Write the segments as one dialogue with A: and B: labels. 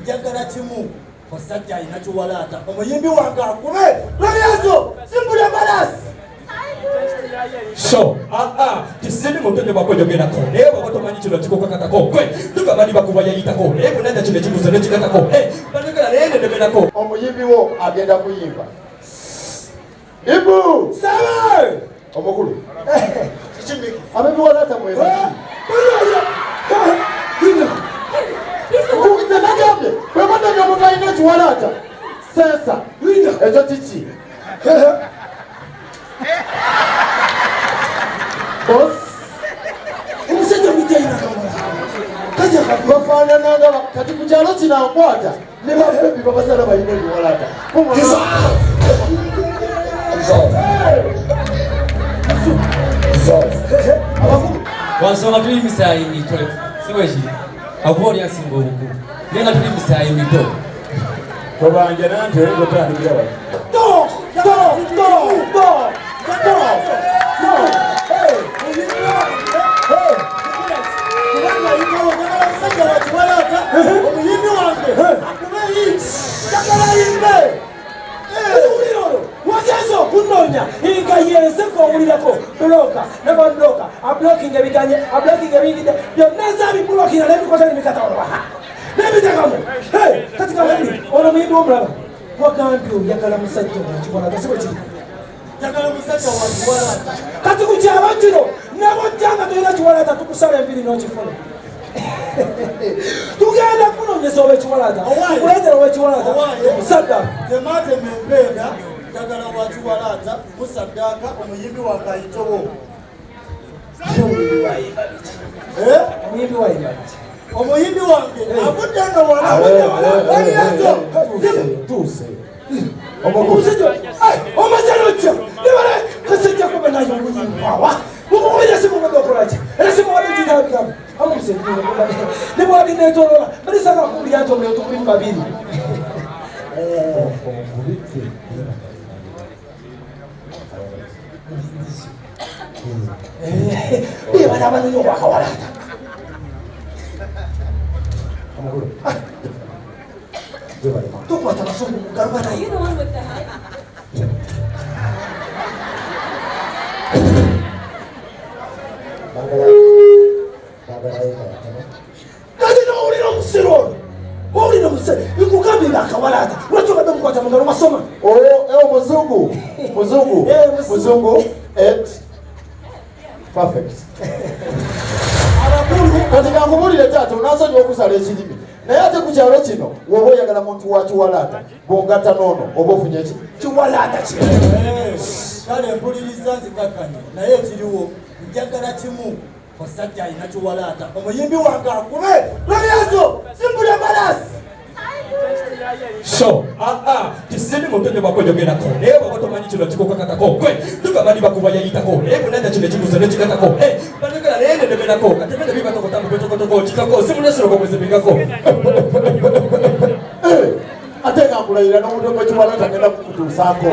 A: njagala kimu musajja alina kiwalaata omuyimbi wange akube lwayazo simbula malasi.
B: So, tisini mutende bakojogerako naye bw'oba tomanyi kino kikukakatako gwe tugabani bakuba yayitako naye bunanja kino ekiguzo nekigatako banagala naye nenemerako.
C: Omuyimbi wo agenda kuyimba. Ibu!
A: Sabe!
C: Omukulu. Abebiwalaata mweba. Nagambye bwebadde omuntu alina ekiwalaata sensa ekyo kiki? Boss
A: omusajja omutayina kamala
C: bafaanananga kati ku kyalo kinankwata ne babebi babazala balina ebiwalaata.
D: wansonga tuli misaayi mito siweki akuba oli asinga obukulu naye nga tuli misaayi mito
C: tobanja nante otandikira wali
A: omuyimbi wange akubeyi Chakala yimbe wagenza okunoonya nga yenseko owulirako buloka nebabuloka ablokinga ebiganye ablokinga ebiyigide byonna ezabibulokira nebikosa nemikatawolwa nebitekamu kati kamuli ono muyimbi womulaba wagambye oyagala musajja wakiwalaata siwekiri jagala musajja wakiwalaata kati ku kyalo kino nebojjanga tolina kiwalaata tukusala enviri n'okifuna tugenda kunoonyesa owekiwalaata kuleetera owekiwalaata musaddamu tematema empeera jagala wakiwalaata musaddaaka omuyimbi wange ayitewo. Omuyimbi wayimba biki? Omuyimbi wange avudde nga walaaliyazo tuuse omazenotya nebale kasajja kube nayo omuyimbi wawa mukubira simugadde okolaki era simugadde kitabigamu amumusengire nebwali netolola balisanga kumbira nti omuliro tukuli babiri bana abanene obwakawalaata tokwata basomo mugaluba naye kati nowulira omusiro ono owulira omusiro nkugambira akawalaata lwaki obadde omukwata mungalo masoma
C: muzungu muzungu perfect. Kati kankubulire taata onasonyiwa okusala ekirimi naye ate ku kyalo kino woba oyagala muntu wa kiwalaata bw'ongatta noono oba ofunye ki
A: kiwalaata kino kale mpuliriza nzikakkanye naye ekiriwo njagala kimu musajja alina kiwalaata omuyimbi wange akube lwayazo simbula malasi.
B: So, tisini mutende bakojogerako naye bw'oba tomanyi kino kikukakatako gwe tugabani bakuba yayitako naye bunanja kino ekiguzo nekigatako banagala naye nenemerako katebene bibatokotambu betokotoko kikako simunesiroko bwezibigako
C: ate nga nkulayira n'omuntu gwekiwalaata agenda kukutuusaako.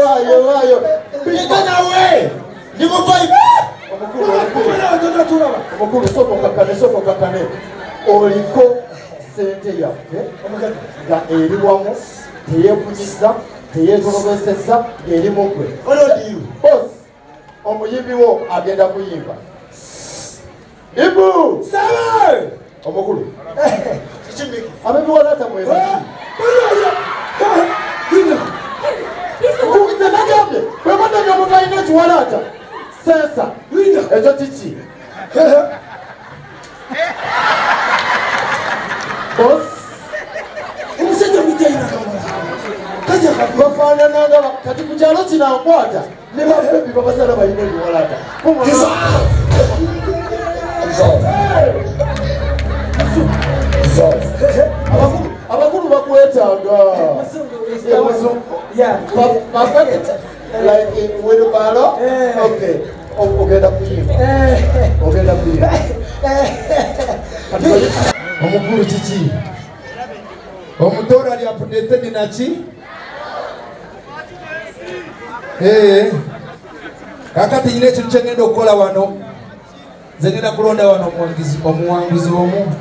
C: Waayo
A: nawe ndimuvaibu
C: omukulu soko kakane oliko sente yaffe nga eri wamu teyeefunyiza teyeetolobeseza eri mugwe bos omuyimbi wo agenda kuyimba. Ibu
A: sabe
C: omukulu abebiwalaata mweba nagambye bwebadde omuntu alina ekiwalaata sensa ekyo kiki? Boss
A: omusajja omutayina kamala
C: bafaanananga kati ku kyalo kinankwata ne babebi babazala balina ebiwalaata. Abakulu bakwetaaga perfect like wheelbarrow. Okay, ogenda kuyimba
E: omukulu kiki omutoora ali updated naki kakati nyine ekintu kyengenda okukola wano nze ngenda kulonda wano omuwanguzi omu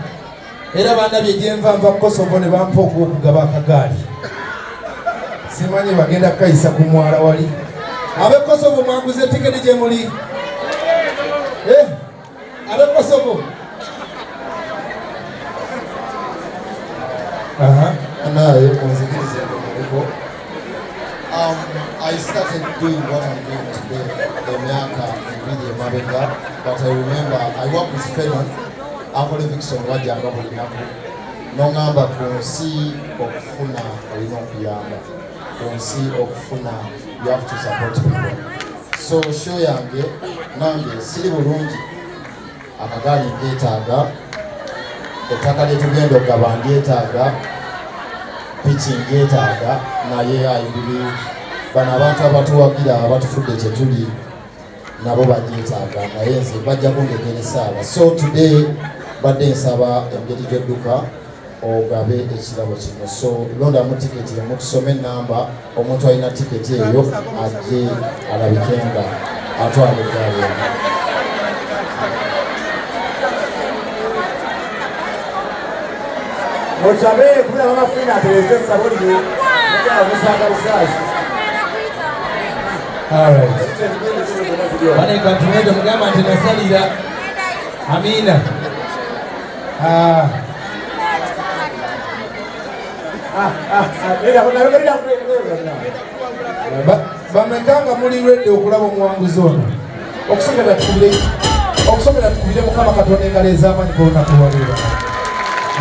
E: era bandabye gyenva nva Kosovo ne bampa ogwokugaba akagaali simanyi bagenda kukayisa ku mwala wali abe Kosovo mwanguze tiketi gye muli abe Kosovo
C: naye onzikirize ndomuliko I started doing what I'm doing today emyaka ebiri emabega, but I remember I work with Fenon Uncle Vixon wajjanga buli naku n'oŋŋamba ku nsi okufuna olina okuyamba, ku nsi okufuna you have to support people. So show yange nange siri bulungi akagaali ngeetaaga, ettaka lyetugenda okugaba ndyetaaga, piki ndyetaaga, naye I believe bano abantu abatuwagira abatufudde kye tuli nabo bagyetaaga, naye nze bajja kundekera esaala. So today badde nsaba engeri gy'odduka ogabe ekirabo kino. So londamu tiketi emu, tusome enamba, omuntu alina tiketi eyo ajje alabikenga atwala eggaali eno.
A: Musabe kubira mama fina atereze saboni ndio musanga usazi.
E: Alright. Bane kantumedo mugamba nti nasalira. Amina. Bamekanga muli ready okulaba omuwanguzi ono. Okusomera tukubire Mukama Katonda engalo ez'amaanyi kolunaku lwaleero.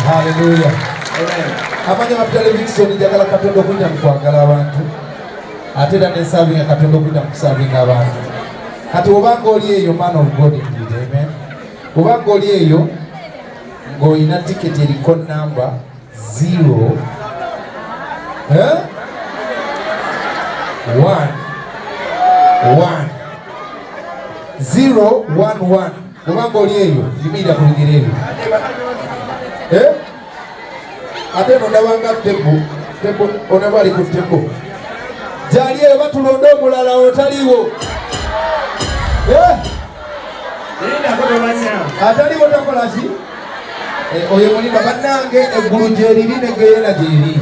E: Hallelujah. Amen. Amanya mapitale Vixon njagala Katonda okunya mu kwagala abantu. Ate era ne serving Katonda okunya mu serving abantu. Kati obanga oli eyo man of God indeed, amen. Obanga oli eyo ng'olina ticket eriko number 0 011. Obanga oli eyo yimira ku bigere ebyo. Ate nondabanga tebo onaba ali ku tebo gyali eyo batulonda omulala otaliwo ataliwo takolaki oyo mulimba bannange eggulu gyeriri negeyena gyeri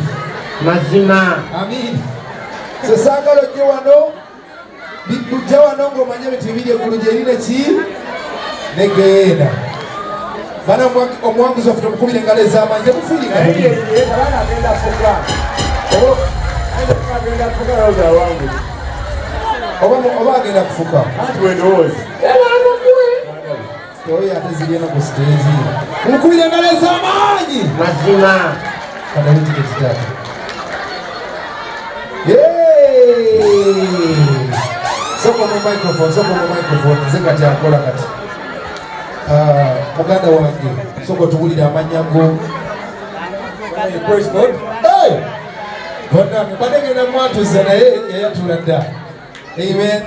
E: mazima. Amin. Sesaagala ojje wano bijja wano ng'omanye biti biri eggulu gyeri neki negeyena. Bana omuwanguzi waffe tomukubira engalo ez'amaanyi temufiiringa abaana agenda fuka oba agenda kufuka oyo ate ziri eno ku siteegi mukubira engalo ez'amaanyi mazima kadawitiketitata soko mu microphone nze kati akola kati muganda wange soko tuwulira amannya go. Praise God. Hey! Bonna badegenda mwatuza naye yayatula dda. Amen.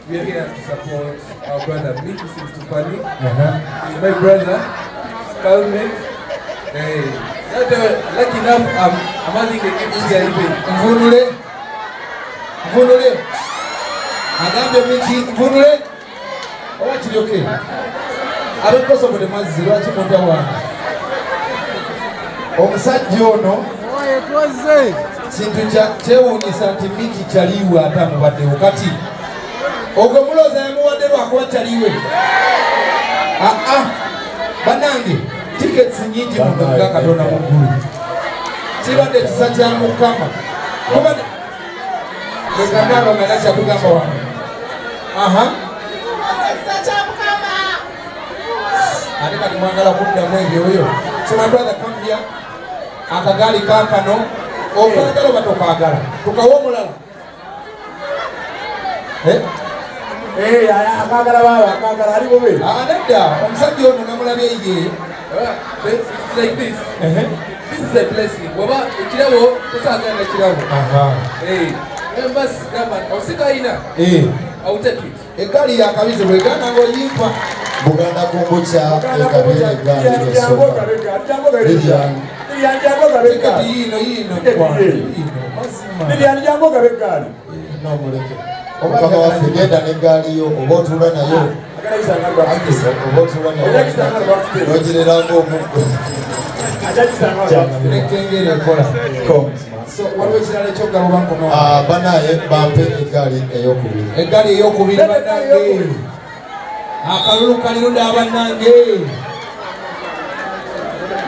F: We are here to support our brother Miki Tufani. He's my brother, Calvin. Hey, not lucky enough, I'm having a gift here even.
E: Mvunule. Agambe Miki, mvunule. Owakiri okay. Abe Kosovo de mazzi lwaki munda wange omusajja ono kintu kyewuunyisa nti Miki kyaliwe ate amubaddewo kati ogwo mulooza yamuwadde lwakuba kyaliwe. Bannange tikets nyingi muno nga Katonda mu ggulu kibadde ekisa kya Mukama kuba lekagamba nga nakyakugamba wange ate kati mwagala kuddamu ebyo oyo. So my brother come here. Akagaali kaakano okagala oba tokaagala tukawa omulala
A: akagala baba akagala ali bubi
E: nedda omusajja ono namulabye ye
F: Like this. This is a blessing. Waba ekirabo tusagala ekirabo. Members government osikaina. I'll take it.
E: Egali yakabize bwegana ngoyimpa
C: Buganda kumbucha ekabira egali esooka
E: yino
A: Lilian Jango gabegali.
C: nomuleke Mukama waffe genda n'eggaali yo oba otuula nayo oba otuula nayo n'ogirera ng'omuggo
E: nekengere ekola. So waliwo ekirala ekyogala oba nkono
C: banaye bampe eggaali ey'okubiri.
E: Eggaali ey'okubiri bannange. Akalulu kalirunda bannange.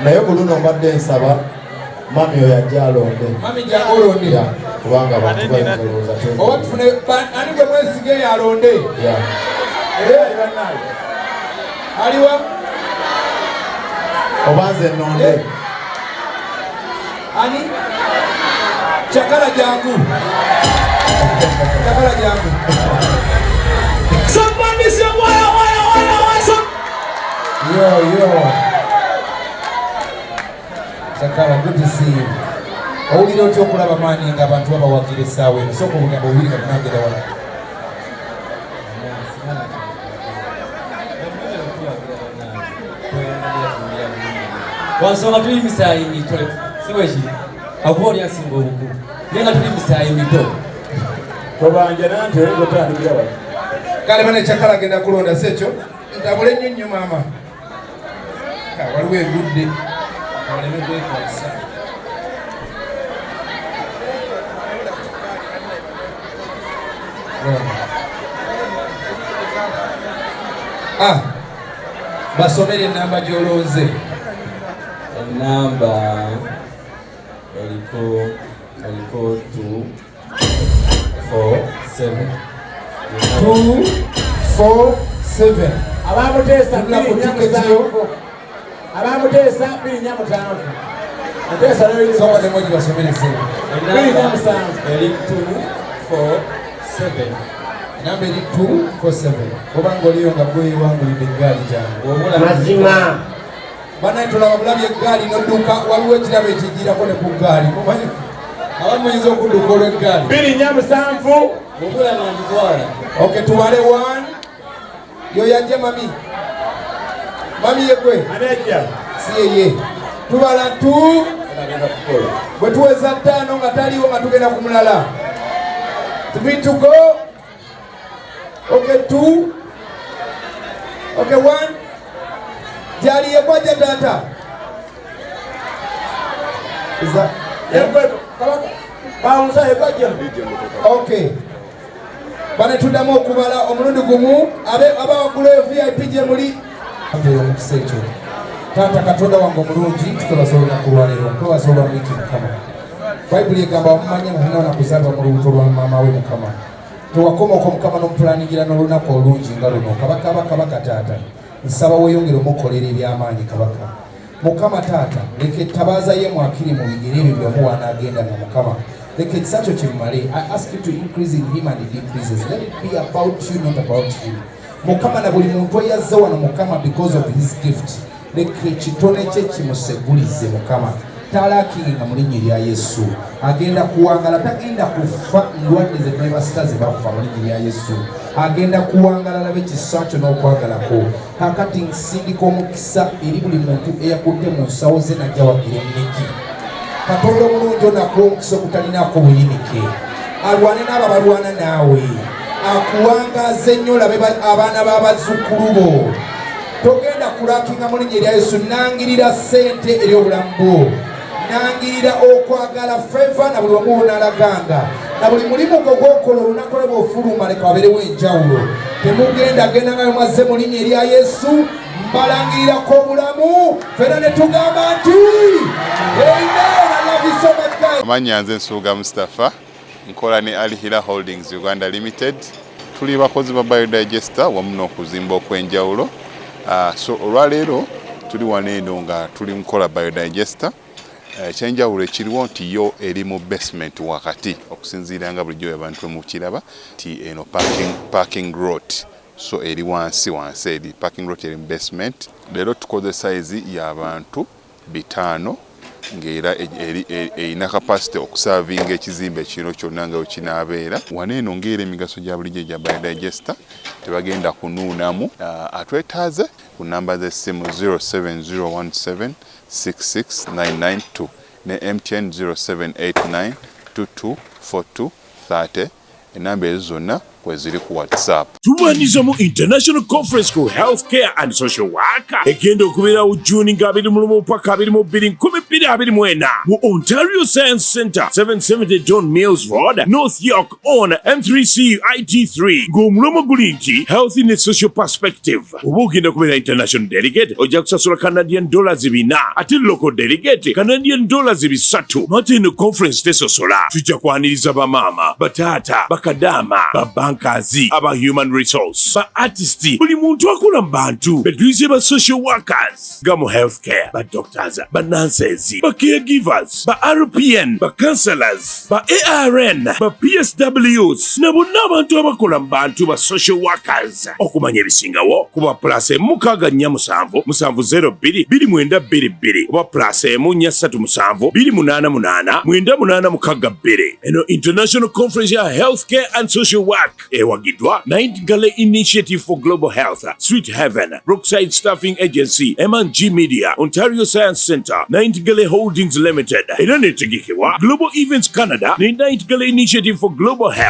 C: Naye ku luno mbadde nsaba mami oyo ajja alonde.
E: Mami jjangu olonde.
C: Kubanga abantu balina kulowooza
E: oba tufune ani gwe mwesige eyo alonde. Aliwa?
C: Oba nze nnonde.
E: Ani? Chakala jangu. Chakala jangu.
A: Somebody say why.
E: Yo. Chakala, good to see you. Owulira otya okulaba maanyi ng'abantu babawagire essaawa eno. Sooka obugambo bubiri nga tunagenda wala.
D: Wansonga tuli misaayi mito. Siweji. Akuba oli asinga obukulu. Naye nga tuli misaayi mito.
A: Tobanja nante otandikira wala.
E: Kale bane Chakala agenda kulonda si ekyo. Ntabule nnyo maama. Waliwo egudde. Oleme kwekwasa. Basomere enamba gy'olonze.
D: Enamba eliko 2 4 7.
E: 2 4 7.
A: Abamuteesa abamuteesa 2 Ateesa leo
E: Soma ne moja basomere sema.
D: Enamba eri 2 4 7.
E: Namba eri 247. Obanga oliyo nga gwe wangulidde eggaali jangu.
A: mazima.
E: Banaye tulaba bulabye eggaali n'odduka waliwo ekirabo ekijjirako ne ku ggaali. Mumanyi abamu oyinza okudduka olw'eggaali.
A: 2
D: Obula nanditwala.
E: Okay, tuwale 1. Yo yajja mami. Mami yegwe.
A: Anejja.
E: Si yeye. Tubala 2. Bwe tuweza 5 nga taliwo nga tugenda ku mulala. 3 to go. Okay, 2. Okay, 1. Jali yekwaje tata. Iza.
A: Baunza yekwaje.
E: Okay. Bane tudamu okubala omulundi gumu abawagula VIP gye muli. Abeera omukisa ekyo. Tata Katonda wange omulungi tukebasobola kulwaliro twebasobola mwiki Mukama. Bayibuli egamba wamumanya nga tinaona kuzaalibwa mu lubuto lwa maama we Mukama. Tewakomaoko Mukama n'omupulaningira n'olunaku olungi nga luno. Kabaka taata nsaba weeyongere omukolera eby'amaanyi kabaka. Mukama taata leka ettabaaza ye mwakiri mu bigere ebyo byomuwaana agenda nga Mukama. Leka ekisakyo kimmale. I ask you to increase in him and he decreases. Let it be about you, not about him. Mukama na buli muntu eyazze wano Mukama because of his gift. Leka ekitone kye kimusegulize Mukama. Talaakinga mu linnya lya Yesu. Agenda kuwangala, tagenda kufa ndwadde ze twebasita ze bakufa mu linnya lya Yesu. Agenda kuwangala labe ekisa kyo n'okwagalako. Kakati nsindika omukisa eri buli muntu eyakutte mu nsawo ze najja wagira enniki. Katonda omulungi onakuwa omukisa ogutalinako buyinike. Alwane n'abo abalwana naawe. Akuwangaze ennyo olabe abaana b'abazzukulu bo. Togenda kulaakinga mu linnya lya Yesu. Nangirira ssente eri obulamu bwo. Nangirira okwagala favor na buli wamu onalaganga. Na buli mulimu gwo gw'okola olunaku lwe bw'ofuluma leka wabeerewo enjawulo. Temugenda genda nga mwazze mu linnya erya Yesu. Mbalangirirako obulamu. Fena ne tugamba nti
G: amanya nze Nsuuga Mustafa nkola ne Alihira Holdings Uganda Limited. Tuli bakozi ba biodigester wamu n'okuzimba okw'enjawulo. So olwaleero tuli wano eno nga tuli mukola biodigester. Ekyenjawulo ekiriwo nti yo eri mu basement wakati okusinziira nga bulijjo abantu mu kiraba ti eno parking lot. So eri wansi eri parking lot eri mu basement. Leero tukoze size y'abantu 5 ng'era erina capacity okusavinga ekizimbe kino kyonna nga wekinaabeera. Wano eno ng'era emigaso gya bulijjo gya biodigester tebagenda kunuunamu. Atwetaaze ku namba z'essimu 07017669992 ne MTN 0789224230. Enamba ezo zonna kweziri ku WhatsApp.
H: Tumaniza mu International Conference ku Healthcare and Social Work egenda okubeerawo June nga 21 paka 22 mu Ontario Science Centre 770 John Mills Road, North York on M3C IT3. Ng'omulomo guli nti Health in a Social Perspective. Oba ogenda kubeera international delegate ojja kusasula Canadian dollars 4 ate local delegate Canadian dollars 3. Matino conference tesosola tujja kwaniriza bamaama, bataata, bakadama, babankazi, aba human resource, ba artisti, buli muntu akola mu bantu, betuyize ba social workers, gamu healthcare, ba doctors, ba nurses, ba caregivers, ba RPN, ba counselors, ba ARN, ba PSWs, na bonna abantu abakola mu bantu ba social workers. Okumanya ebisingawo kuba +447702292 oba +4372888 eno International Conference ya Healthcare and Social Work ewagidwa Nightingale Initiative for Global Health, Sweet Heaven, Brookside Staffing Agency, M&G Media, Ontario Science Centre, Nightingale Holdings Limited, era netegekebwa Global Events Canada ne Nightingale Initiative for Global Health.